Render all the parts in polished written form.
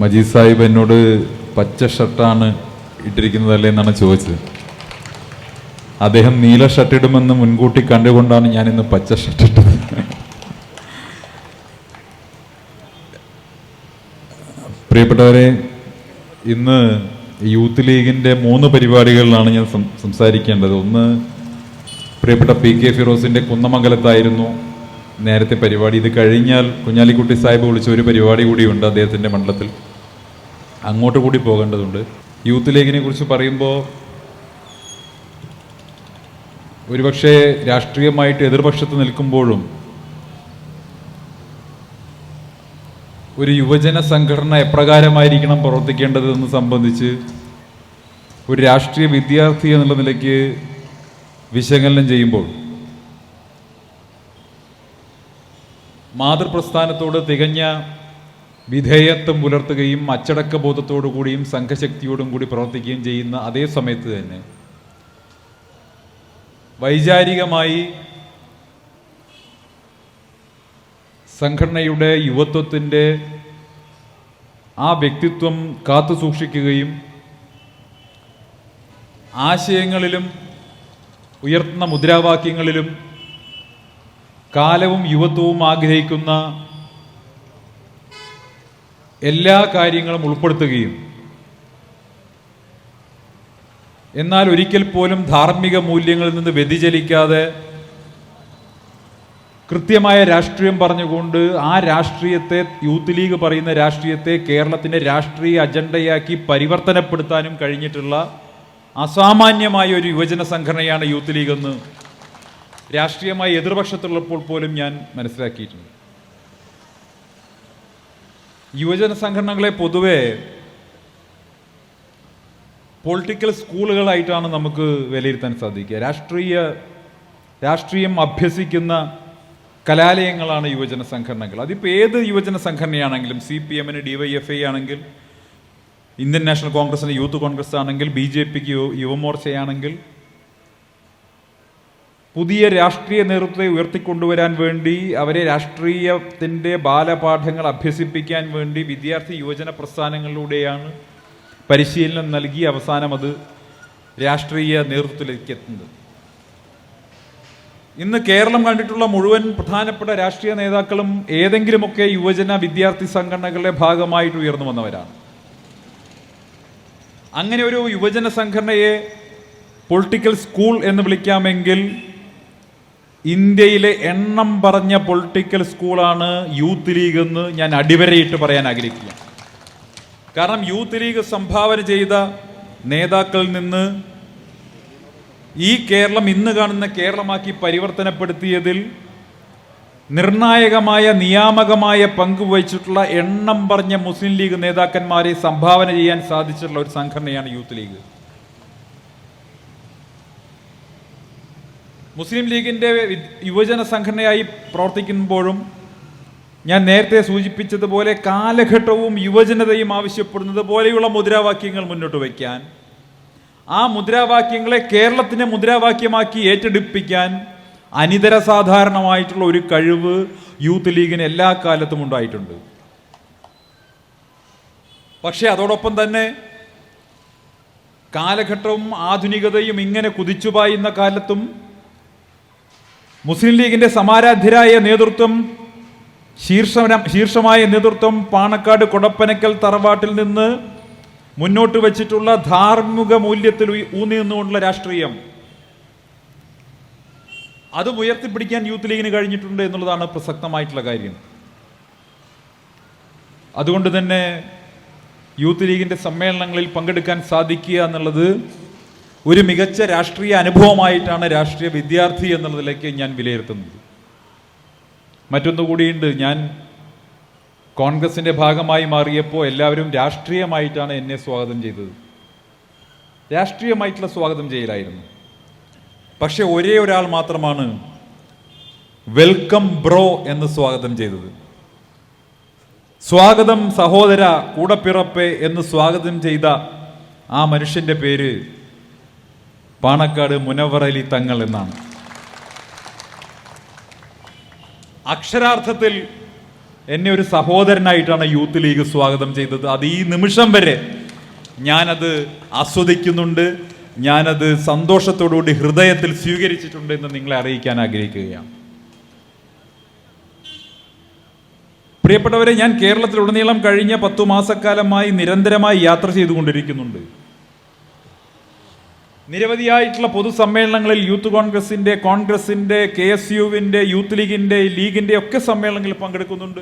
മജീദ് സാഹിബ് എന്നോട് പച്ച ഷർട്ടാണ് ഇട്ടിരിക്കുന്നതല്ലേ എന്നാണ് ചോദിച്ചത്. അദ്ദേഹം നീല ഷർട്ട് ഇടുമെന്ന് മുൻകൂട്ടി കണ്ടുകൊണ്ടാണ് ഞാൻ ഇന്ന് പച്ച ഷർട്ട് ഇട്ടത്. പ്രിയപ്പെട്ടവരെ, ഇന്ന് യൂത്ത് ലീഗിൻ്റെ 3 പരിപാടികളിലാണ് ഞാൻ സംസാരിക്കേണ്ടത്. ഒന്ന്, പ്രിയപ്പെട്ട PK ഫിറോസിൻ്റെ കുന്നമംഗലത്തായിരുന്നു നേരത്തെ പരിപാടി. ഇത് കഴിഞ്ഞാൽ കുഞ്ഞാലിക്കുട്ടി സാഹിബ് വിളിച്ച ഒരു പരിപാടി കൂടിയുണ്ട് അദ്ദേഹത്തിൻ്റെ മണ്ഡലത്തിൽ, അങ്ങോട്ട് കൂടി പോകേണ്ടതുണ്ട്. യൂത്ത് ലീഗിനെ കുറിച്ച് പറയുമ്പോൾ ഒരുപക്ഷെ രാഷ്ട്രീയമായിട്ട് എതിർപക്ഷത്ത് നിൽക്കുമ്പോഴും ഒരു യുവജന സംഘടന എപ്രകാരമായിരിക്കണം പ്രവർത്തിക്കേണ്ടതെന്ന് സംബന്ധിച്ച് ഒരു രാഷ്ട്രീയ വിദ്യാർത്ഥി എന്നുള്ള നിലയ്ക്ക് വിശകലനം ചെയ്യുമ്പോൾ മാതൃപ്രസ്ഥാനത്തോട് തികഞ്ഞ വിധേയത്വം പുലർത്തുകയും അച്ചടക്ക ബോധത്തോടു കൂടിയും സംഘശക്തിയോടും കൂടി പ്രവർത്തിക്കുകയും ചെയ്യുന്ന അതേ സമയത്ത് തന്നെ വൈചാരികമായി സംഘടനയുടെ യുവത്വത്തിൻ്റെ ആ വ്യക്തിത്വം കാത്തു സൂക്ഷിക്കുകയും ആശയങ്ങളിലും ഉയർത്തുന്ന മുദ്രാവാക്യങ്ങളിലും കാലവും യുവത്വവും ആഗ്രഹിക്കുന്ന എല്ലാ കാര്യങ്ങളും ഉൾപ്പെടുത്തുകയും എന്നാൽ ഒരിക്കൽ പോലും ധാർമ്മിക മൂല്യങ്ങളിൽ നിന്ന് വ്യതിചലിക്കാതെ കൃത്യമായ രാഷ്ട്രീയം പറഞ്ഞുകൊണ്ട് ആ രാഷ്ട്രീയത്തെ, യൂത്ത് ലീഗ് പറയുന്ന രാഷ്ട്രീയത്തെ കേരളത്തിൻ്റെ രാഷ്ട്രീയ അജണ്ടയാക്കി പരിവർത്തനപ്പെടുത്താനും കഴിഞ്ഞിട്ടുള്ള അസാമാന്യമായ ഒരു യുവജന സംഘടനയാണ് യൂത്ത് ലീഗ് എന്ന് രാഷ്ട്രീയമായി എതിർപക്ഷത്തുള്ളപ്പോൾ പോലും ഞാൻ മനസ്സിലാക്കിയിട്ടുണ്ട്. യുവജന സംഘടനകളെ പൊതുവെ പൊളിറ്റിക്കൽ സ്കൂളുകളായിട്ടാണ് നമുക്ക് വിലയിരുത്താൻ സാധിക്കുക. രാഷ്ട്രീയം അഭ്യസിക്കുന്ന കലാലയങ്ങളാണ് യുവജന സംഘടനകൾ. അതിപ്പോൾ ഏത് യുവജന സംഘടനയാണെങ്കിലും, CPM DYFI ആണെങ്കിൽ, ഇന്ത്യൻ നാഷണൽ കോൺഗ്രസിന് യൂത്ത് കോൺഗ്രസ് ആണെങ്കിൽ, BJPക്ക് യുവമോർച്ചയാണെങ്കിൽ, പുതിയ രാഷ്ട്രീയ നേതൃത്വത്തെ ഉയർത്തിക്കൊണ്ടുവരാൻ വേണ്ടി അവരെ രാഷ്ട്രീയത്തിൻ്റെ ബാലപാഠങ്ങൾ അഭ്യസിപ്പിക്കാൻ വേണ്ടി വിദ്യാർത്ഥി യുവജന പ്രസ്ഥാനങ്ങളിലൂടെയാണ് പരിശീലനം നൽകി അവസാനം അത് രാഷ്ട്രീയ നേതൃത്വത്തിലേക്ക് എത്തുന്നത്. ഇന്ന് കേരളം കണ്ടിട്ടുള്ള മുഴുവൻ പ്രധാനപ്പെട്ട രാഷ്ട്രീയ നേതാക്കളും ഏതെങ്കിലുമൊക്കെ യുവജന വിദ്യാർത്ഥി സംഘടനകളുടെ ഭാഗമായിട്ട് ഉയർന്നു വന്നവരാണ്. അങ്ങനെ ഒരു യുവജന സംഘടനയെ പൊളിറ്റിക്കൽ സ്കൂൾ എന്ന് വിളിക്കാമെങ്കിൽ ഇന്ത്യയിലെ എണ്ണം പറഞ്ഞ പൊളിറ്റിക്കൽ സ്കൂളാണ് യൂത്ത് ലീഗ് എന്ന് ഞാൻ അടിവരയിട്ട് പറയാൻ ആഗ്രഹിക്കുക. കാരണം യൂത്ത് ലീഗ് സംഭാവന ചെയ്ത നേതാക്കളിൽ നിന്ന് ഈ കേരളം ഇന്ന് കാണുന്ന കേരളമാക്കി പരിവർത്തനപ്പെടുത്തിയതിൽ നിർണായകമായ നിയാമകമായ പങ്കുവഹിച്ചിട്ടുള്ള എണ്ണം പറഞ്ഞ മുസ്ലിം ലീഗ് നേതാക്കന്മാരെ സംഭാവന ചെയ്യാൻ സാധിച്ചിട്ടുള്ള ഒരു സംഘടനയാണ് യൂത്ത് ലീഗ്. മുസ്ലിം ലീഗിൻ്റെ യുവജന സംഘടനയായി പ്രവർത്തിക്കുമ്പോഴും ഞാൻ നേരത്തെ സൂചിപ്പിച്ചതുപോലെ കാലഘട്ടവും യുവജനതയും ആവശ്യപ്പെടുന്നത് പോലെയുള്ള മുദ്രാവാക്യങ്ങൾ മുന്നോട്ട് വയ്ക്കാൻ, ആ മുദ്രാവാക്യങ്ങളെ കേരളത്തിൻ്റെ മുദ്രാവാക്യമാക്കി ഏറ്റെടുപ്പിക്കാൻ അനിതര സാധാരണമായിട്ടുള്ള ഒരു കഴിവ് യൂത്ത് ലീഗിന് എല്ലാ കാലത്തും ഉണ്ടായിട്ടുണ്ട്. പക്ഷേ അതോടൊപ്പം തന്നെ കാലഘട്ടവും ആധുനികതയും ഇങ്ങനെ കുതിച്ചുപായുന്ന കാലത്തും മുസ്ലിം ലീഗിൻ്റെ സമാരാധ്യരായ നേതൃത്വം, ശീർഷമായ നേതൃത്വം പാണക്കാട് കൊടപ്പനക്കൽ തറവാട്ടിൽ നിന്ന് മുന്നോട്ട് വച്ചിട്ടുള്ള ധാർമ്മിക മൂല്യത്തിൽ ഊന്നി നിന്നുകൊണ്ടുള്ള രാഷ്ട്രീയം, അതും ഉയർത്തിപ്പിടിക്കാൻ യൂത്ത് ലീഗിന് കഴിഞ്ഞിട്ടുണ്ട് എന്നുള്ളതാണ് പ്രസക്തമായിട്ടുള്ള കാര്യം. അതുകൊണ്ട് തന്നെ യൂത്ത് ലീഗിൻ്റെ സമ്മേളനങ്ങളിൽ പങ്കെടുക്കാൻ സാധിക്കുക എന്നുള്ളത് ഒരു മികച്ച രാഷ്ട്രീയ അനുഭവമായിട്ടാണ് രാഷ്ട്രീയ വിദ്യാർത്ഥി എന്നുള്ളതിലേക്ക് ഞാൻ വിലയിരുത്തുന്നത്. മറ്റൊന്നുകൂടിയുണ്ട്, ഞാൻ കോൺഗ്രസിൻ്റെ ഭാഗമായി മാറിയപ്പോൾ എല്ലാവരും രാഷ്ട്രീയമായിട്ടാണ് എന്നെ സ്വാഗതം ചെയ്തത്. രാഷ്ട്രീയമായിട്ടുള്ള സ്വാഗതം ചെയ്യലായിരുന്നു. പക്ഷെ ഒരേ ഒരാൾ മാത്രമാണ് വെൽക്കം ബ്രോ എന്ന് സ്വാഗതം ചെയ്തത്. സ്വാഗതം സഹോദര, കൂടപ്പിറപ്പേ എന്ന് സ്വാഗതം ചെയ്ത ആ മനുഷ്യൻ്റെ പേര് പാണക്കാട് മുനവ്വർ അലി തങ്ങൾ എന്നാണ്. അക്ഷരാർത്ഥത്തിൽ എന്നെ ഒരു സഹോദരനായിട്ടാണ് യൂത്ത് ലീഗ് സ്വാഗതം ചെയ്തത്. അത് ഈ നിമിഷം വരെ ഞാനത് ആസ്വദിക്കുന്നുണ്ട്, ഞാനത് സന്തോഷത്തോടുകൂടി ഹൃദയത്തിൽ സ്വീകരിച്ചിട്ടുണ്ട് എന്ന് നിങ്ങളെ അറിയിക്കാൻ ആഗ്രഹിക്കുകയാണ്. പ്രിയപ്പെട്ടവരെ, ഞാൻ കേരളത്തിലുടനീളം കഴിഞ്ഞ 10 മാസക്കാലമായി നിരന്തരമായി യാത്ര ചെയ്തുകൊണ്ടിരിക്കുന്നുണ്ട്. നിരവധിയായിട്ടുള്ള പൊതുസമ്മേളനങ്ങളിൽ യൂത്ത് കോൺഗ്രസിന്റെ KSUവിൻ്റെ, യൂത്ത് ലീഗിൻ്റെ ഒക്കെ സമ്മേളനങ്ങളിൽ പങ്കെടുക്കുന്നുണ്ട്.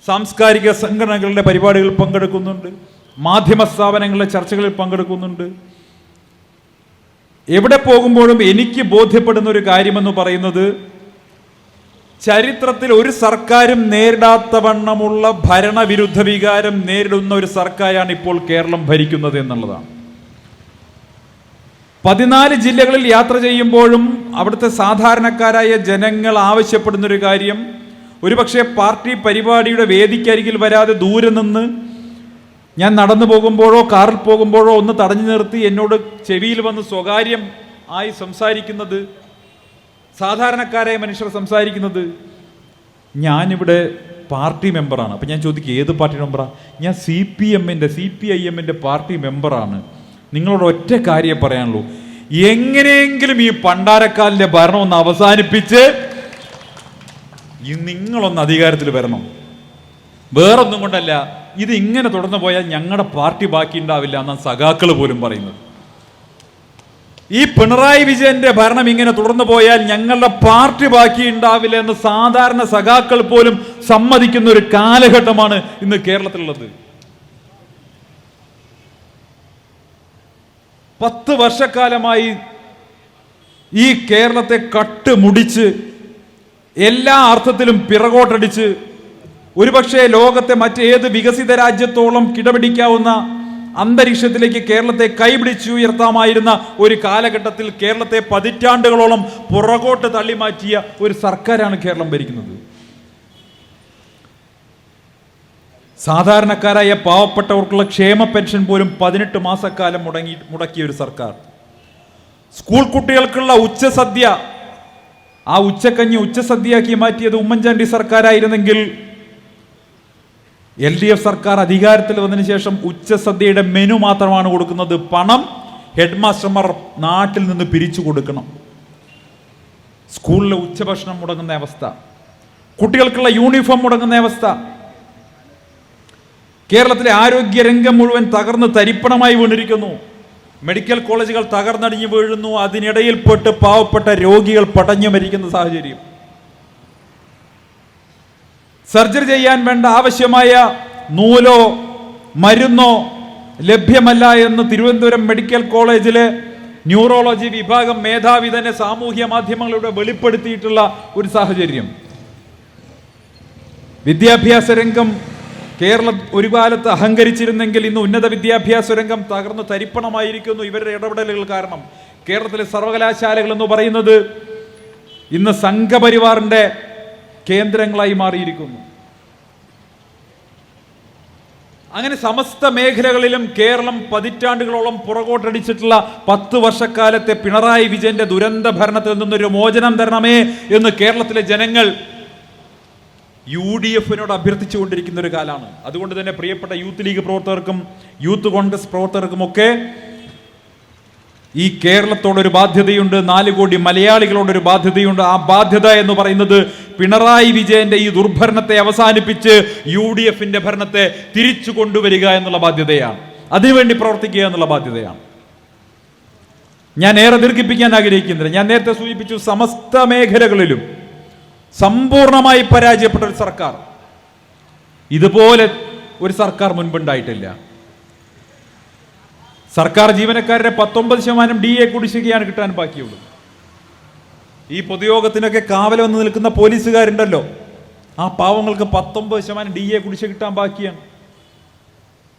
സാംസ്കാരിക സംഘടനകളുടെ പരിപാടികളിൽ പങ്കെടുക്കുന്നുണ്ട്. മാധ്യമ സ്ഥാപനങ്ങളിലെ ചർച്ചകളിൽ പങ്കെടുക്കുന്നുണ്ട്. എവിടെ പോകുമ്പോഴും എനിക്ക് ബോധ്യപ്പെടുന്ന ഒരു കാര്യമെന്ന് പറയുന്നത്, ചരിത്രത്തിൽ ഒരു സർക്കാരും നേരിടാത്തവണ്ണമുള്ള ഭരണവിരുദ്ധ വികാരം നേരിടുന്ന ഒരു സർക്കാരാണ് ഇപ്പോൾ കേരളം ഭരിക്കുന്നത് എന്നുള്ളതാണ്. 14 ജില്ലകളിൽ യാത്ര ചെയ്യുമ്പോഴും അവിടുത്തെ സാധാരണക്കാരായ ജനങ്ങൾ ആവശ്യപ്പെടുന്ന ഒരു കാര്യം, ഒരുപക്ഷെ പാർട്ടി പരിപാടിയുടെ വേദിക്കരികിൽ വരാതെ ദൂരെ നിന്ന് ഞാൻ നടന്നു പോകുമ്പോഴോ കാറിൽ പോകുമ്പോഴോ ഒന്ന് തടഞ്ഞു നിർത്തി എന്നോട് ചെവിയിൽ വന്ന് സ്വകാര്യം ആയി സംസാരിക്കുന്നത്, സാധാരണക്കാരായ മനുഷ്യർ സംസാരിക്കുന്നത്, ഞാനിവിടെ പാർട്ടി മെമ്പറാണ്. അപ്പം ഞാൻ ചോദിക്കും, ഏത് പാർട്ടി മെമ്പറാണ്? ഞാൻ CPIMൻ്റെ പാർട്ടി മെമ്പറാണ്. നിങ്ങളോട് ഒറ്റ കാര്യം പറയാനുള്ളൂ, എങ്ങനെയെങ്കിലും ഈ പണ്ടാരക്കാലിൻ്റെ ഭരണം ഒന്ന് അവസാനിപ്പിച്ച് നിങ്ങളൊന്ന് അധികാരത്തിൽ വരണം. വേറൊന്നും കൊണ്ടല്ല, ഇത് ഇങ്ങനെ തുടർന്നു പോയാൽ ഞങ്ങളുടെ പാർട്ടി ബാക്കി ഉണ്ടാവില്ല എന്നാണ് സഖാക്കൾ പോലും പറയുന്നത്. ഈ പിണറായി വിജയന്റെ ഭരണം ഇങ്ങനെ തുടർന്നു പോയാൽ ഞങ്ങളുടെ പാർട്ടി ബാക്കി ഉണ്ടാവില്ല എന്ന് സാധാരണ സഖാക്കൾ പോലും സമ്മതിക്കുന്ന ഒരു കാലഘട്ടമാണ് ഇന്ന് കേരളത്തിലുള്ളത്. 10 വർഷക്കാലമായി ഈ കേരളത്തെ കട്ടുമുടിച്ച് എല്ലാ അർത്ഥത്തിലും പിറകോട്ടടിച്ച് ഒരുപക്ഷെ ലോകത്തെ മറ്റേത് വികസിത രാജ്യത്തോളം കിടപിടിക്കാവുന്ന അന്തരീക്ഷത്തിലേക്ക് കേരളത്തെ കൈപിടിച്ചുയർത്താമായിരുന്ന ഒരു കാലഘട്ടത്തിൽ കേരളത്തെ പതിറ്റാണ്ടുകളോളം പുറകോട്ട് തള്ളിമാറ്റിയ ഒരു സർക്കാരാണ് കേരളം ഭരിക്കുന്നത്. സാധാരണക്കാരായ പാവപ്പെട്ടവർക്കുള്ള ക്ഷേമ പെൻഷൻ പോലും 18 മാസക്കാലം മുടക്കിയ ഒരു സർക്കാർ. സ്കൂൾ കുട്ടികൾക്കുള്ള ഉച്ചസദ്യ, ആ ഉച്ചക്കഞ്ഞി ഉച്ചസദ്യയാക്കി മാറ്റിയത് ഉമ്മൻചാണ്ടി സർക്കാരായിരുന്നെങ്കിൽ LDF സർക്കാർ അധികാരത്തിൽ വന്നതിന് ശേഷം ഉച്ചസദ്യയുടെ മെനു മാത്രമാണ് കൊടുക്കുന്നത്. പണം ഹെഡ് മാസ്റ്റർമാർ നാട്ടിൽ നിന്ന് പിരിച്ചു കൊടുക്കണം. സ്കൂളിലെ ഉച്ചഭക്ഷണം മുടങ്ങുന്ന അവസ്ഥ, കുട്ടികൾക്കുള്ള യൂണിഫോം മുടങ്ങുന്ന അവസ്ഥ. കേരളത്തിലെ ആരോഗ്യരംഗം മുഴുവൻ തകർന്ന് തരിപ്പണമായി വീണിരിക്കുന്നു. മെഡിക്കൽ കോളേജുകൾ തകർന്നടിഞ്ഞു വീഴുന്നു. അതിനിടയിൽപ്പെട്ട് പാവപ്പെട്ട രോഗികൾ പടഞ്ഞു മരിക്കുന്ന സാഹചര്യം. സർജറി ചെയ്യാൻ വേണ്ട ആവശ്യമായ നൂലോ മരുന്നോ ലഭ്യമല്ല എന്ന് തിരുവനന്തപുരം മെഡിക്കൽ കോളേജിലെ ന്യൂറോളജി വിഭാഗം മേധാവി തന്നെ സാമൂഹ്യ മാധ്യമങ്ങളിലൂടെ വെളിപ്പെടുത്തിയിട്ടുള്ള ഒരു സാഹചര്യം. വിദ്യാഭ്യാസ രംഗം കേരളം ഒരു കാലത്ത് അഹങ്കരിച്ചിരുന്നെങ്കിൽ ഇന്ന് ഉന്നത വിദ്യാഭ്യാസ രംഗം തകർന്ന് തരിപ്പണമായിരിക്കുന്നു ഇവരുടെ ഇടപെടലുകൾ കാരണം. കേരളത്തിലെ സർവകലാശാലകൾ എന്ന് പറയുന്നത് ഇന്ന് സംഘപരിവാറിന്റെ കേന്ദ്രങ്ങളായി മാറിയിരിക്കുന്നു. അങ്ങനെ സമസ്ത മേഖലകളിലും കേരളം പതിറ്റാണ്ടുകളോളം പുറകോട്ടടിച്ചിട്ടുള്ള 10 വർഷക്കാലത്തെ പിണറായി വിജയന്റെ ദുരന്ത ഭരണത്തിൽ നിന്നൊരു മോചനം തരണമേ എന്ന് കേരളത്തിലെ ജനങ്ങൾ UDFിനോട് അഭ്യർത്ഥിച്ചുകൊണ്ടിരിക്കുന്ന ഒരു കാലമാണ്. അതുകൊണ്ട് തന്നെ പ്രിയപ്പെട്ട യൂത്ത് ലീഗ് പ്രവർത്തകർക്കും യൂത്ത് കോൺഗ്രസ് പ്രവർത്തകർക്കും ഒക്കെ ഈ കേരളത്തോടൊരു ബാധ്യതയുണ്ട്. 4 കോടി മലയാളികളോടൊരു ബാധ്യതയുണ്ട്. ആ ബാധ്യത എന്ന് പറയുന്നത് പിണറായി വിജയന്റെ ഈ ദുർഭരണത്തെ അവസാനിപ്പിച്ച് UDFിന്റെ ഭരണത്തെ തിരിച്ചു കൊണ്ടുവരിക എന്നുള്ള ബാധ്യതയാണ്. അതിനുവേണ്ടി പ്രവർത്തിക്കുക എന്നുള്ള ബാധ്യതയാണ്. ഞാൻ ഏറെ ദീർഘിപ്പിക്കാൻ ആഗ്രഹിക്കുന്നില്ല. ഞാൻ നേരത്തെ സൂചിപ്പിച്ചു, സമസ്ത മേഖലകളിലും സമ്പൂർണമായി പരാജയപ്പെട്ട ഒരു സർക്കാർ. ഇതുപോലെ ഒരു സർക്കാർ മുൻപുണ്ടായിട്ടില്ല. സർക്കാർ ജീവനക്കാരുടെ 19% DA കുടിശ്ശികയാണ് കിട്ടാൻ ബാക്കിയുള്ളത്. ഈ പൊതുയോഗത്തിനൊക്കെ കാവൽ വന്ന് നിൽക്കുന്ന പോലീസുകാരുണ്ടല്ലോ, ആ പാവങ്ങൾക്ക് 19% DA കുടിശ്ശിക കിട്ടാൻ ബാക്കിയാണ്.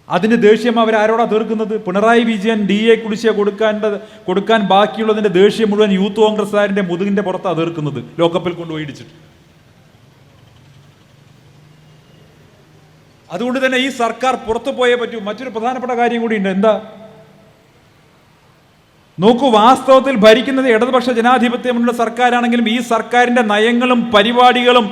അതിന്റെ ദേഷ്യം അവരാരോടാ തീർക്കുന്നത്? പിണറായി വിജയൻ DA കുടിശ്ശിക കൊടുക്കാൻ ബാക്കിയുള്ളതിന്റെ ദേഷ്യം മുഴുവൻ യൂത്ത് കോൺഗ്രസ്സുകാരന്റെ മുതുകിന്റെ പുറത്താണ് തീർക്കുന്നത്, ലോക്കപ്പിൽ കൊണ്ടുപോയി ഇടിച്ചിട്ട്. അതുകൊണ്ട് തന്നെ ഈ സർക്കാർ പുറത്തു പോയേ പറ്റൂ. മറ്റൊരു പ്രധാനപ്പെട്ട കാര്യം കൂടിയുണ്ട്. എന്താ നോക്കൂ, വാസ്തവത്തിൽ ഭരിക്കുന്നത് ഇടതുപക്ഷ ജനാധിപത്യ മുന്നണിയുടെ സർക്കാരാണെങ്കിലും ഈ സർക്കാരിന്റെ നയങ്ങളും പരിപാടികളും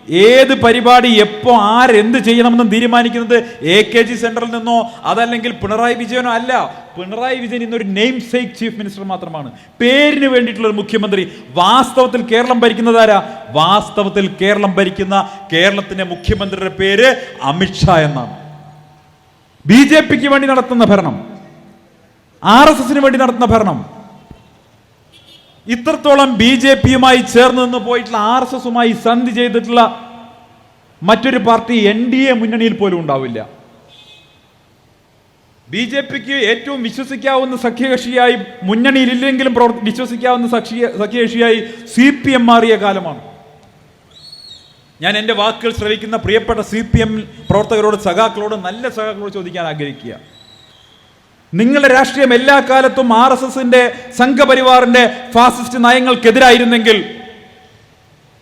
ഏത് പരിപാടി എപ്പോ ആരെന്ത് ചെയ്യണമെന്ന് തീരുമാനിക്കുന്നത് AKG സെന്ററിൽ നിന്നോ അതല്ലെങ്കിൽ പിണറായി വിജയനോ അല്ല. പിണറായി വിജയൻ ഇന്നൊരു നെയിം സേക്ക് ചീഫ് മിനിസ്റ്റർ മാത്രമാണ്, പേരിന് വേണ്ടിയിട്ടുള്ള ഒരു മുഖ്യമന്ത്രി. വാസ്തവത്തിൽ കേരളം ഭരിക്കുന്നത് ആരാ? വാസ്തവത്തിൽ കേരളം ഭരിക്കുന്ന കേരളത്തിന്റെ മുഖ്യമന്ത്രിയുടെ പേര് അമിത്ഷാ എന്നാണ്. BJPക്ക് വേണ്ടി നടത്തുന്ന ഭരണം, RSSന് വേണ്ടി നടത്തുന്ന ഭരണം. ഇത്രത്തോളം BJPയുമായി ചേർന്ന് നിന്ന് പോയിട്ടുള്ള RSSുമായി സന്ധി ചെയ്തിട്ടുള്ള മറ്റൊരു പാർട്ടി NDA മുന്നണിയിൽ പോലും ഉണ്ടാവില്ല. BJPക്ക് ഏറ്റവും വിശ്വസിക്കാവുന്ന സഖ്യകക്ഷിയായി, മുന്നണിയിലില്ലെങ്കിലും വിശ്വസിക്കാവുന്ന സഖ്യകക്ഷിയായി CPM മാറിയ കാലമാണ്. ഞാൻ എൻ്റെ വാക്കുകൾ ശ്രവിക്കുന്ന പ്രിയപ്പെട്ട CPM പ്രവർത്തകരോട്, സഖാക്കളോട്, നല്ല സഖാക്കളോട് ചോദിക്കാൻ ആഗ്രഹിക്കുക. നിങ്ങളുടെ രാഷ്ട്രീയം എല്ലാ കാലത്തും RSSന്റെ സംഘപരിവാറിന്റെ ഫാസിസ്റ്റ് നയങ്ങൾക്കെതിരായിരുന്നെങ്കിൽ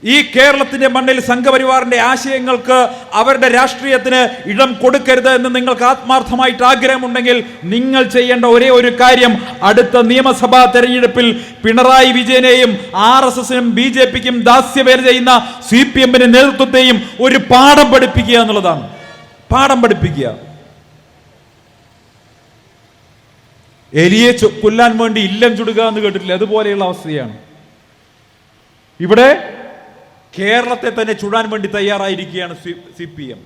ഈ കേരളത്തിന്റെ മണ്ണിൽ സംഘപരിവാറിന്റെ ആശയങ്ങൾക്ക്, അവരുടെ രാഷ്ട്രീയത്തിന് ഇടം കൊടുക്കരുത് എന്ന് നിങ്ങൾക്ക് ആത്മാർത്ഥമായിട്ട് ആഗ്രഹമുണ്ടെങ്കിൽ നിങ്ങൾ ചെയ്യേണ്ട ഒരേ ഒരു കാര്യം, അടുത്ത നിയമസഭാ തെരഞ്ഞെടുപ്പിൽ പിണറായി വിജയനെയും RSSനും BJPക്കും ദാസ്യവേല ചെയ്യുന്ന CPMന്റെ നേതൃത്വത്തെയും ഒരു പാഠം പഠിപ്പിക്കുക എന്നുള്ളതാണ്. പാഠം പഠിപ്പിക്കുക. എലിയെ കൊല്ലാൻ വേണ്ടി ഇല്ലം ചുടുക എന്ന് കേട്ടിട്ടില്ല, അതുപോലെയുള്ള അവസ്ഥയാണ് ഇവിടെ. കേരളത്തെ തന്നെ ചുടാൻ വേണ്ടി തയ്യാറായിരിക്കുകയാണ് CPM.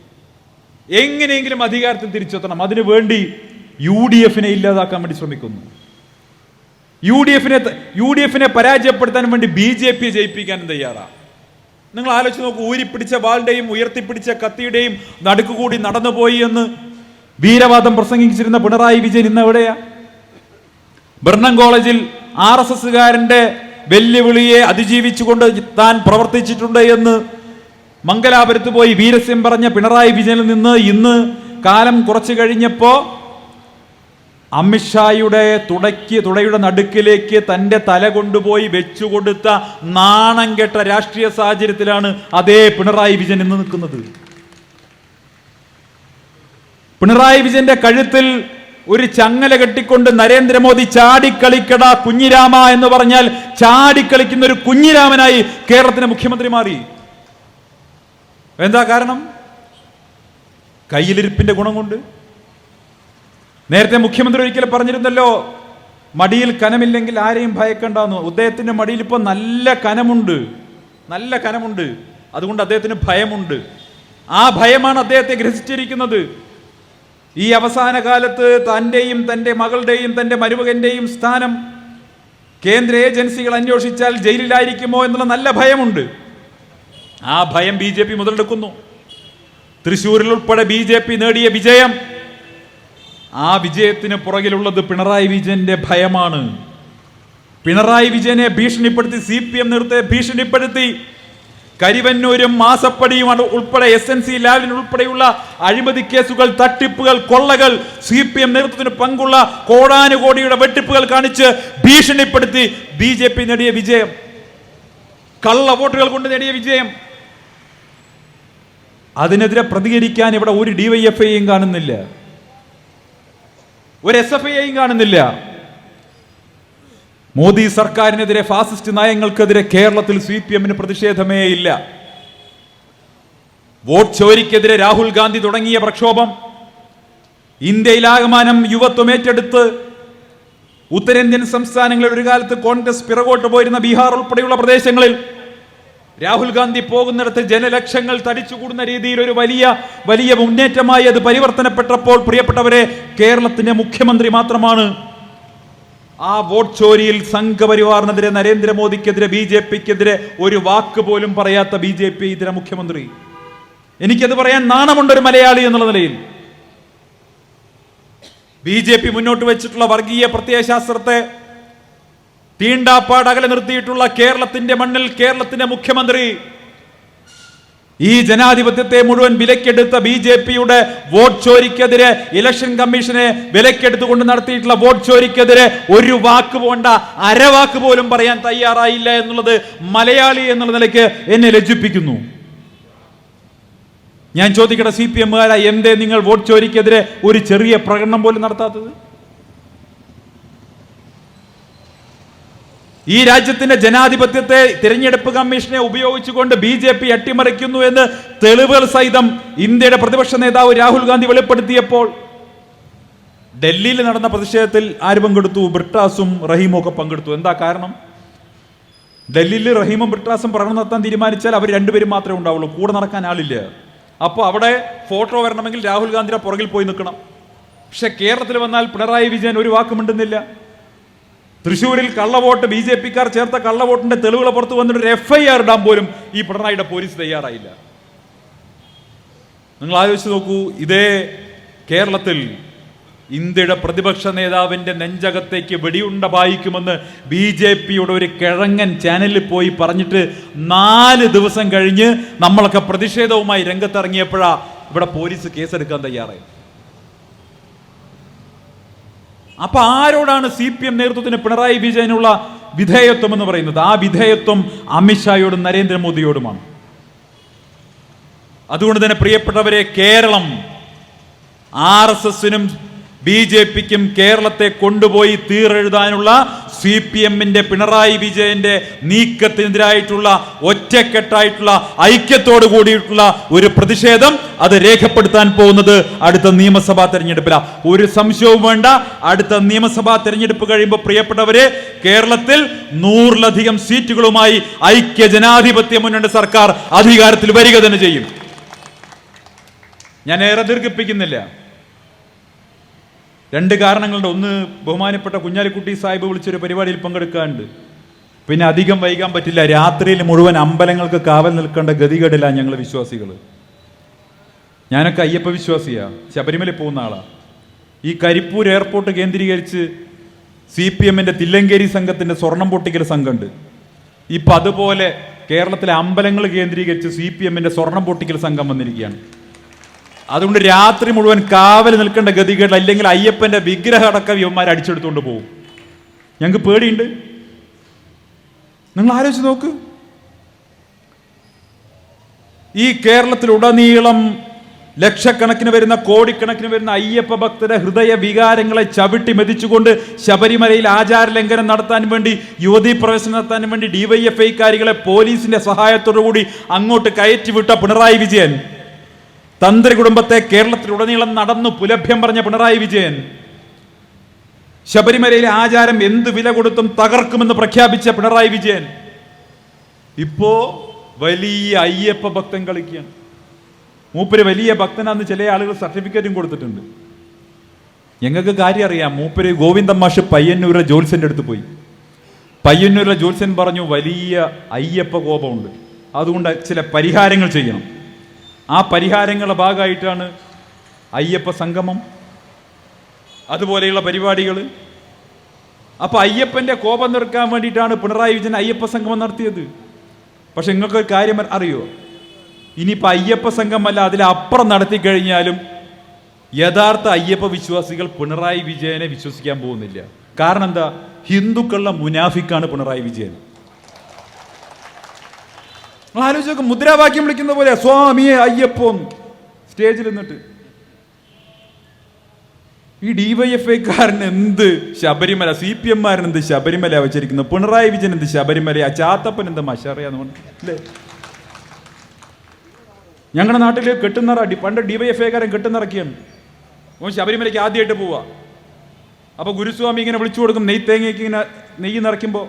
എങ്ങനെയെങ്കിലും അധികാരത്തിൽ തിരിച്ചെത്തണം. അതിനുവേണ്ടി UDFനെ ഇല്ലാതാക്കാൻ വേണ്ടി ശ്രമിക്കുന്നു. UDFനെ പരാജയപ്പെടുത്താൻ വേണ്ടി BJPയെ ജയിപ്പിക്കാനും തയ്യാറാണ്. നിങ്ങൾ ആലോചിച്ച് നോക്കൂ, ഊരിപ്പിടിച്ച വാളിന്റെയും ഉയർത്തിപ്പിടിച്ച കത്തിയുടെയും നടുക്കുകൂടി നടന്നുപോയി എന്ന് വീരവാദം പ്രസംഗിച്ചിരുന്ന പിണറായി വിജയൻ ഇന്ന് എവിടെയാ? ബ്രണ്ണൻ കോളേജിൽ RSSകാരന്റെ വെല്ലുവിളിയെ അതിജീവിച്ചുകൊണ്ട് താൻ പ്രവർത്തിച്ചിട്ടുണ്ട് എന്ന് മംഗലാപുരത്ത് പോയി വീരസ്യം പറഞ്ഞ പിണറായി വിജയനിൽ നിന്ന് ഇന്ന് കാലം കുറച്ചു കഴിഞ്ഞപ്പോ അമിത്ഷായുടെ തുടയുടെ നടുക്കിലേക്ക് തന്റെ തല കൊണ്ടുപോയി വെച്ചുകൊടുത്ത നാണം കെട്ട രാഷ്ട്രീയ സാഹചര്യത്തിലാണ് അതേ പിണറായി വിജയൻ ഇന്ന് നിൽക്കുന്നത്. പിണറായി വിജയന്റെ കഴുത്തിൽ ഒരു ചങ്ങല കെട്ടിക്കൊണ്ട് നരേന്ദ്രമോദി ചാടിക്കളിക്കട കുഞ്ഞിരാമ എന്ന് പറഞ്ഞാൽ ചാടിക്കളിക്കുന്ന ഒരു കുഞ്ഞിരാമനായി കേരളത്തിന്റെ മുഖ്യമന്ത്രി മാറി. എന്താ കാരണം? കയ്യിലിരിപ്പിന്റെ ഗുണം കൊണ്ട്. നേരത്തെ മുഖ്യമന്ത്രി ഒരിക്കലും പറഞ്ഞിരുന്നല്ലോ, മടിയിൽ കനമില്ലെങ്കിൽ ആരെയും ഭയക്കണ്ടെന്ന്. അദ്ദേഹത്തിന്റെ മടിയിൽ ഇപ്പൊ നല്ല കനമുണ്ട്, നല്ല കനമുണ്ട്. അതുകൊണ്ട് അദ്ദേഹത്തിന് ഭയമുണ്ട്. ആ ഭയമാണ് അദ്ദേഹത്തെ ഗ്രസിച്ചിരിക്കുന്നത്. ഈ അവസാന കാലത്ത് തൻ്റെയും തൻ്റെ മകളുടെയും തൻ്റെ മരുമകന്റെയും സ്ഥാനം കേന്ദ്ര ഏജൻസികൾ അന്വേഷിച്ചാൽ ജയിലിലായിരിക്കുമോ എന്നുള്ള നല്ല ഭയമുണ്ട്. ആ ഭയം BJP മുതലെടുക്കുന്നു. തൃശ്ശൂരിൽ ഉൾപ്പെടെ BJP നേടിയ വിജയം, ആ വിജയത്തിന് പുറകിലുള്ളത് പിണറായി വിജയന്റെ ഭയമാണ്. പിണറായി വിജയനെ ഭീഷണിപ്പെടുത്തി CPM നേതൃത്വത്തെ ഭീഷണിപ്പെടുത്തി കരിവന്നൂരും മാസപ്പടിയും ഉൾപ്പെടെ SNC ലാബിന് ഉൾപ്പെടെയുള്ള അഴിമതി കേസുകൾ, തട്ടിപ്പുകൾ, കൊള്ളകൾ, CPM നേതൃത്വത്തിന് പങ്കുള്ള കോടാനുകോടിയുടെ വെട്ടിപ്പുകൾ കാണിച്ച് ഭീഷണിപ്പെടുത്തി BJP നേടിയ വിജയം, കള്ള വോട്ടുകൾ കൊണ്ട് നേടിയ വിജയം. അതിനെതിരെ പ്രതികരിക്കാൻ ഇവിടെ ഒരു DYFIയും കാണുന്നില്ല, ഒരു SFIയും കാണുന്നില്ല. മോദി സർക്കാരിനെതിരെ, ഫാസിസ്റ്റ് നയങ്ങൾക്കെതിരെ കേരളത്തിൽ CPMന് പ്രതിഷേധമേ ഇല്ല. വോട്ട് ചോരിക്കെതിരെ രാഹുൽ ഗാന്ധി തുടങ്ങിയ പ്രക്ഷോഭം ഇന്ത്യയിലാകമാനം യുവത്വം ഏറ്റെടുത്ത് ഉത്തരേന്ത്യൻ സംസ്ഥാനങ്ങളിൽ ഒരു കാലത്ത് കോൺഗ്രസ് പിറകോട്ട് പോയിരുന്ന ബീഹാർ ഉൾപ്പെടെയുള്ള പ്രദേശങ്ങളിൽ രാഹുൽ ഗാന്ധി പോകുന്നിടത്ത് ജനലക്ഷങ്ങൾ തടിച്ചുകൂടുന്ന രീതിയിൽ ഒരു വലിയ മുന്നേറ്റമായി അത് പരിവർത്തനപ്പെട്ടപ്പോൾ പ്രിയപ്പെട്ടവരെ, കേരളത്തിന്റെ മുഖ്യമന്ത്രി മാത്രമാണ് ആ വോട്ട് ചോരിയിൽ സംഘപരിവാറിനെതിരെ, നരേന്ദ്രമോദിക്കെതിരെ, BJPക്കെതിരെ ഒരു വാക്ക് പോലും പറയാത്ത BJP ഇതര മുഖ്യമന്ത്രി. എനിക്കത് പറയാൻ നാണമുണ്ട് ഒരു മലയാളി എന്നുള്ള നിലയിൽ. BJP മുന്നോട്ട് വെച്ചിട്ടുള്ള വർഗീയ പ്രത്യയശാസ്ത്രത്തെ തീണ്ടാപ്പാട് അകലെ നിർത്തിയിട്ടുള്ള കേരളത്തിന്റെ മണ്ണിൽ കേരളത്തിന്റെ മുഖ്യമന്ത്രി ഈ ജനാധിപത്യത്തെ മുഴുവൻ വിലക്കെടുത്ത BJPയുടെ വോട്ട് ചോരിക്കെതിരെ, ഇലക്ഷൻ കമ്മീഷനെ വിലക്കെടുത്തുകൊണ്ട് നടത്തിയിട്ടുള്ള വോട്ട് ചോരിക്കെതിരെ ഒരു വാക്ക് പോണ്ട, അരവാക്ക് പോലും പറയാൻ തയ്യാറായില്ല എന്നുള്ളത് മലയാളി എന്നുള്ള നിലയ്ക്ക് എന്നെ ലജ്ജിപ്പിക്കുന്നു. ഞാൻ ചോദിക്കട്ടെ, CPMകാരായ എന്തേ നിങ്ങൾ വോട്ട് ചോരിക്കെതിരെ ഒരു ചെറിയ പ്രകടനം പോലും നടത്താത്തത്? ഈ രാജ്യത്തിന്റെ ജനാധിപത്യത്തെ തിരഞ്ഞെടുപ്പ് കമ്മീഷനെ ഉപയോഗിച്ചുകൊണ്ട് BJP അട്ടിമറിക്കുന്നു എന്ന് തെളിവുകൾ സഹിതം ഇന്ത്യയുടെ പ്രതിപക്ഷ നേതാവ് രാഹുൽ ഗാന്ധി വെളിപ്പെടുത്തിയപ്പോൾ ഡൽഹിയിൽ നടന്ന പ്രതിഷേധത്തിൽ ആര് പങ്കെടുത്തു? ബ്രിട്ടാസും റഹീമും ഒക്കെ പങ്കെടുത്തു. എന്താ കാരണം? ഡൽഹിയിൽ റഹീമും ബ്രിട്ടാസും പ്രകടനം നടത്താൻ തീരുമാനിച്ചാൽ അവർ രണ്ടുപേരും മാത്രമേ ഉണ്ടാവുള്ളൂ, കൂടെ നടക്കാൻ ആളില്ല. അപ്പോൾ അവിടെ ഫോട്ടോ വരണമെങ്കിൽ രാഹുൽ ഗാന്ധിയുടെ പുറകിൽ പോയി നിൽക്കണം. പക്ഷെ കേരളത്തിൽ വന്നാൽ പിണറായി വിജയൻ ഒരു വാക്ക് മിണ്ടുന്നില്ല. തൃശ്ശൂരിൽ കള്ളവോട്ട് BJPക്കാർ ചേർത്ത കള്ളവോട്ടിന്റെ തെളിവുകൾ പുറത്തു വന്നിട്ട് ഒരു FIR ഇടാൻ പോലും ഈ പിണറായിയുടെ പോലീസ് തയ്യാറായില്ല. നിങ്ങൾ ആലോചിച്ച് നോക്കൂ, ഇതേ കേരളത്തിൽ ഇന്ത്യയുടെ പ്രതിപക്ഷ നേതാവിന്റെ നെഞ്ചകത്തേക്ക് വെടിയുണ്ട പായിക്കുമെന്ന് BJPയുടെ ഒരു കിഴങ്ങൻ ചാനലിൽ പോയി പറഞ്ഞിട്ട് 4 ദിവസം കഴിഞ്ഞ് നമ്മളൊക്കെ പ്രതിഷേധവുമായി രംഗത്തിറങ്ങിയപ്പോഴാ ഇവിടെ പോലീസ് കേസെടുക്കാൻ തയ്യാറായി. അപ്പൊ ആരോടാണ് CPM നേതൃത്വത്തിന് പിണറായി വിജയനുള്ള വിധേയത്വം എന്ന് പറയുന്നത്? ആ വിധേയത്വം അമിത്ഷായോടും നരേന്ദ്രമോദിയോടുമാണ്. അതുകൊണ്ട് തന്നെ പ്രിയപ്പെട്ടവരെ, കേരളം RSSനും BJPക്കും കേരളത്തെ കൊണ്ടുപോയി തീരെഴുതാനുള്ള CPMന്റെ പിണറായി വിജയന്റെ നീക്കത്തിനെതിരായിട്ടുള്ള ഒറ്റക്കെട്ടായിട്ടുള്ള ഐക്യത്തോടു കൂടിയിട്ടുള്ള ഒരു പ്രതിഷേധം അത് രേഖപ്പെടുത്താൻ പോകുന്നത് അടുത്ത നിയമസഭാ തെരഞ്ഞെടുപ്പിലാണ്. ഒരു സംശയവും വേണ്ട. അടുത്ത നിയമസഭാ തെരഞ്ഞെടുപ്പ് കഴിയുമ്പോൾ പ്രിയപ്പെട്ടവരെ, കേരളത്തിൽ 100-ലധികം സീറ്റുകളുമായി ഐക്യ ജനാധിപത്യ മുന്നണി സർക്കാർ അധികാരത്തിൽ വരിക തന്നെ ചെയ്യും. ഞാൻ ഏറെ ദീർഘിപ്പിക്കുന്നില്ല. 2 കാരണങ്ങളുണ്ട്. ഒന്ന്, ബഹുമാനപ്പെട്ട കുഞ്ഞാലിക്കുട്ടി സാഹിബ് വിളിച്ചൊരു പരിപാടിയിൽ പങ്കെടുക്കാനുണ്ട്. പിന്നെ അധികം വൈകാൻ പറ്റില്ല. രാത്രിയിൽ മുഴുവൻ അമ്പലങ്ങൾക്ക് കാവൽ നിൽക്കേണ്ട ഗതികേടില്ല ഞങ്ങൾ വിശ്വാസികൾ. ഞാനൊക്കെ അയ്യപ്പ വിശ്വാസിയാണ്, ശബരിമല പോകുന്ന ആളാണ്. ഈ കരിപ്പൂർ എയർപോർട്ട് കേന്ദ്രീകരിച്ച് CPMന്റെ തില്ലങ്കേരി സംഘത്തിന്റെ സ്വർണം പൊട്ടിക്കൽ സംഘമുണ്ട്. ഇപ്പം അതുപോലെ കേരളത്തിലെ അമ്പലങ്ങൾ കേന്ദ്രീകരിച്ച് CPMന്റെ സ്വർണം പൊട്ടിക്കൽ സംഘം വന്നിരിക്കുകയാണ്. അതുകൊണ്ട് രാത്രി മുഴുവൻ കാവൽ നിൽക്കേണ്ട ഗതികേട്, അല്ലെങ്കിൽ അയ്യപ്പന്റെ വിഗ്രഹം അടക്കം ഇവന്മാർ അടിച്ചെടുത്തുകൊണ്ട് പോകും. ഞങ്ങൾക്ക് പേടിയുണ്ട്. നിങ്ങൾ ആലോചിച്ച് നോക്ക്, ഈ കേരളത്തിലുടനീളം ലക്ഷക്കണക്കിന് വരുന്ന, കോടിക്കണക്കിന് വരുന്ന അയ്യപ്പ ഭക്തരുടെ ഹൃദയ വികാരങ്ങളെ ചവിട്ടി മെതിച്ചുകൊണ്ട് ശബരിമലയിൽ ആചാരലംഘനം നടത്താൻ വേണ്ടി, യുവതീ പ്രവേശനം നടത്താൻ വേണ്ടി DYFIക്കാരികളെ പോലീസിന്റെ സഹായത്തോടു കൂടി അങ്ങോട്ട് കയറ്റിവിട്ട പിണറായി വിജയൻ, തന്ത്രി കുടുംബത്തെ കേരളത്തിലുടനീളം നടന്നു പുലഭ്യം പറഞ്ഞ പിണറായി വിജയൻ, ശബരിമലയിലെ ആചാരം എന്ത് വില കൊടുത്തും തകർക്കുമെന്ന് പ്രഖ്യാപിച്ച പിണറായി വിജയൻ ഇപ്പോ വലിയ അയ്യപ്പ ഭക്തൻ കളിക്കുകയാണ്. മൂപ്പര് വലിയ ഭക്തനാന്ന് ചില ആളുകൾ സർട്ടിഫിക്കറ്റും കൊടുത്തിട്ടുണ്ട്. ഞങ്ങൾക്ക് കാര്യം അറിയാം. മൂപ്പര് ഗോവിന്ദൻ മാഷ് പയ്യന്നൂരിലെ ജോത്സ്യന്റെ അടുത്ത് പോയി. പയ്യന്നൂരിലെ ജോത്സ്യൻ പറഞ്ഞു, വലിയ അയ്യപ്പ കോപമുണ്ട്, അതുകൊണ്ട് ചില പരിഹാരങ്ങൾ ചെയ്യണം. ആ പരിഹാരങ്ങളുടെ ഭാഗമായിട്ടാണ് അയ്യപ്പ സംഗമം, അതുപോലെയുള്ള പരിപാടികൾ. അപ്പൊ അയ്യപ്പന്റെ കോപം തീർക്കാൻ വേണ്ടിയിട്ടാണ് പിണറായി വിജയൻ അയ്യപ്പ സംഗമം നടത്തിയത്. പക്ഷെ നിങ്ങൾക്കൊരു കാര്യം അറിയോ? ഇനിയിപ്പോൾ അയ്യപ്പ സംഗമല്ല, അതിലപ്പുറം നടത്തി കഴിഞ്ഞാലും യഥാർത്ഥ അയ്യപ്പ വിശ്വാസികൾ പിണറായി വിജയനെ വിശ്വസിക്കാൻ പോകുന്നില്ല. കാരണം എന്താ? ഹിന്ദുക്കളുടെ മുനാഫിക്കാണ് പിണറായി വിജയൻ. ആലോചിച്ച് നോക്ക്, മുദ്രാവാക്യം വിളിക്കുന്ന പോലെ സ്വാമിയെ അയ്യപ്പോ സ്റ്റേജിൽ നിന്നിട്ട്. ഈ DYFIക്കാരൻ എന്ത് ശബരിമല, CPMമാരൻ എന്ത് ശബരിമല വെച്ചിരിക്കുന്നത്, പിണറായി വിജയൻ എന്ത് ശബരിമല, ചാത്തപ്പൻ എന്ത് മഷറിയാന്ന് അല്ലേ? ഞങ്ങളുടെ നാട്ടിൽ കെട്ടുന്നറ, പണ്ട് DYFIക്കാരൻ കെട്ടുന്നിറക്കിയാണ്. ഓൻ ശബരിമലയ്ക്ക് ആദ്യമായിട്ട് പോവാ. അപ്പൊ ഗുരുസ്വാമി ഇങ്ങനെ വിളിച്ചു കൊടുക്കും, നെയ്ത്തേങ്ങയ്ക്ക് ഇങ്ങനെ നെയ്യ് നിറയ്ക്കുമ്പോൾ,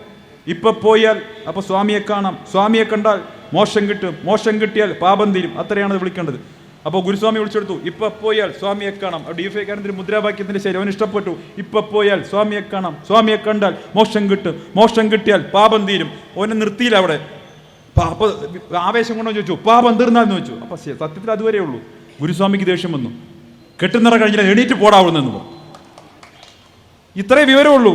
ഇപ്പൊ പോയാൽ അപ്പൊ സ്വാമിയെ കാണാം, സ്വാമിയെ കണ്ടാൽ മോശം കിട്ടും, മോശം കിട്ടിയാൽ പാപം തീരും, അത്രയാണ് അത് വിളിക്കേണ്ടത്. അപ്പോൾ ഗുരുസ്വാമി വിളിച്ചെടുത്തു, ഇപ്പൊ പോയാൽ സ്വാമിയെ കാണാം. DYFIക്കാരൻ്റെ മുദ്രാവാക്യത്തിന്റെ ശരി അവന് ഇഷ്ടപ്പെട്ടു. ഇപ്പൊ പോയാൽ സ്വാമിയെ കാണാം, സ്വാമിയെ കണ്ടാൽ മോശം കിട്ടും, മോശം കിട്ടിയാൽ പാപം തീരും. ഓനെ നിർത്തിയില്ല അവിടെ. അപ്പൊ ആവേശം കൊണ്ടോ ചോദിച്ചു, പാപം തീർന്നാന്ന് ചോദിച്ചു. അപ്പൊ സത്യത്തിൽ അതുവരെ ഉള്ളൂ. ഗുരുസ്വാമിക്ക് ദേഷ്യം വന്നു, കെട്ടുനിറ കഴിഞ്ഞാൽ എണീറ്റ് പോടാവുന്നു. ഇത്രേ വിവരമുള്ളൂ.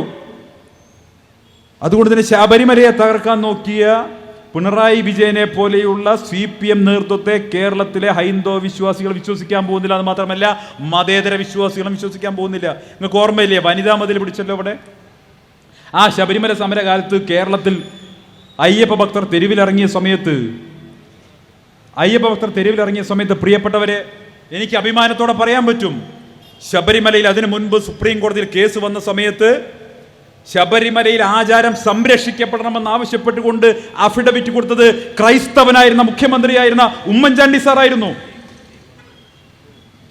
അതുകൊണ്ട് തന്നെ ശബരിമലയെ തകർക്കാൻ നോക്കിയ പിണറായി വിജയനെ പോലെയുള്ള CPM നേതൃത്വത്തെ കേരളത്തിലെ ഹൈന്ദവ വിശ്വാസികൾ വിശ്വസിക്കാൻ പോകുന്നില്ല. അത് മാത്രമല്ല, മതേതര വിശ്വാസികളും വിശ്വസിക്കാൻ പോകുന്നില്ല. നിങ്ങൾക്ക് ഓർമ്മയില്ലേ, വനിതാ മതിൽ പിടിച്ചല്ലോ അവിടെ. ആ ശബരിമല സമരകാലത്ത് കേരളത്തിൽ അയ്യപ്പ ഭക്തർ തെരുവിലിറങ്ങിയ സമയത്ത് പ്രിയപ്പെട്ടവരെ, എനിക്ക് അഭിമാനത്തോടെ പറയാൻ പറ്റും, ശബരിമലയിൽ അതിനു മുൻപ് സുപ്രീം കോടതിയിൽ കേസ് വന്ന സമയത്ത് ശബരിമലയിൽ ആചാരം സംരക്ഷിക്കപ്പെടണമെന്ന് ആവശ്യപ്പെട്ടുകൊണ്ട് അഫിഡവിറ്റ് കൊടുത്തത് ക്രൈസ്തവനായിരുന്ന മുഖ്യമന്ത്രിയായിരുന്ന ഉമ്മൻചാണ്ടി സാറായിരുന്നു.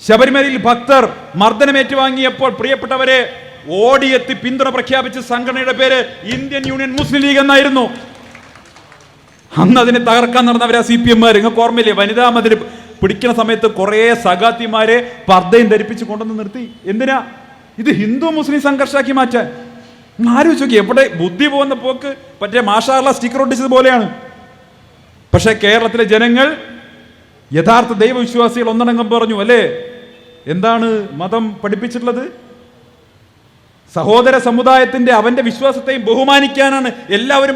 ശബരിമലയിൽ ഭക്തർ മർദ്ദനമേറ്റുവാങ്ങിയപ്പോൾ പ്രിയപ്പെട്ടവരെ ഓടിയെത്തി പിന്തുണ പ്രഖ്യാപിച്ച സംഘടനയുടെ പേര് ഇന്ത്യൻ യൂണിയൻ മുസ്ലിം ലീഗ് എന്നായിരുന്നു. അന്ന് അതിനെ തകർക്കാൻ നടന്നവരാ CPM-മാർ. നിങ്ങൾക്ക് ഓർമ്മയില്ലേ, വനിതാ മതിൽ പിടിക്കുന്ന സമയത്ത് കുറെ സഖാത്തിമാരെ പർദ്ദയും ധരിപ്പിച്ച് കൊണ്ടുവന്ന് നിർത്തി. എന്തിനാ? ഇത് ഹിന്ദു മുസ്ലിം സംഘർഷമാക്കി മാറ്റാൻ. ആലോചിച്ച് നോക്കി, എവിടെ ബുദ്ധി പോകുന്ന പോക്ക്. മറ്റേ മാഷാള്ള സ്റ്റിക്കർ ഒട്ടിച്ചത് പോലെയാണ്. പക്ഷെ കേരളത്തിലെ ജനങ്ങൾ, യഥാർത്ഥ ദൈവവിശ്വാസികൾ ഒന്നടങ്കം പറഞ്ഞു, അല്ലേ? എന്താണ് മതം പഠിപ്പിച്ചിട്ടുള്ളത്? സഹോദര സമുദായത്തിന്റെ അവന്റെ വിശ്വാസത്തെയും ബഹുമാനിക്കാനാണ് എല്ലാവരും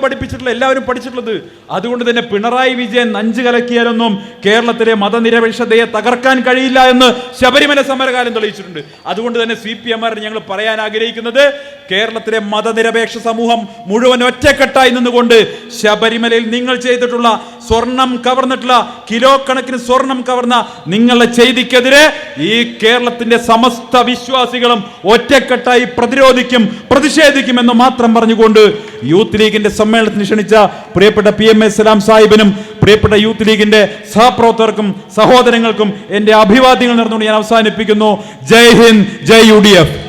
പഠിച്ചിട്ടുള്ളത്. അതുകൊണ്ട് തന്നെ പിണറായി വിജയൻ നഞ്ചു കലക്കിയാലൊന്നും കേരളത്തിലെ മതനിരപേക്ഷതയെ തകർക്കാൻ കഴിയില്ല എന്ന് ശബരിമല സമരകാലം തെളിയിച്ചിട്ടുണ്ട്. അതുകൊണ്ട് തന്നെ CPM-മാർ ഞങ്ങൾ പറയാൻ ആഗ്രഹിക്കുന്നത്, കേരളത്തിലെ മതനിരപേക്ഷ സമൂഹം മുഴുവൻ ഒറ്റക്കെട്ടായി നിന്നുകൊണ്ട് ശബരിമലയിൽ നിങ്ങൾ ചെയ്തിട്ടുള്ള സ്വർണം കവർന്നിട്ടുള്ള, കിലോ കണക്കിന് സ്വർണം കവർന്ന നിങ്ങളുടെ ചെയ്തിക്കെതിരെ ഈ കേരളത്തിന്റെ സമസ്ത വിശ്വാസികളും ഒറ്റക്കെട്ടായി പ്രതിഷേധിക്കും എന്ന് മാത്രം പറഞ്ഞുകൊണ്ട് യൂത്ത് ലീഗിന്റെ സമ്മേളനത്തിന് ക്ഷണിച്ച പ്രിയപ്പെട്ട PMA സലാം സാഹിബിനും പ്രിയപ്പെട്ട യൂത്ത് ലീഗിന്റെ സഹപ്രവർത്തകർക്കും സഹോദരങ്ങൾക്കും എന്റെ അഭിവാദ്യങ്ങൾ നേർന്നുകൊണ്ട് ഞാൻ അവസാനിപ്പിക്കുന്നു. ജയ് ഹിന്ദ്, ജയ് UDF.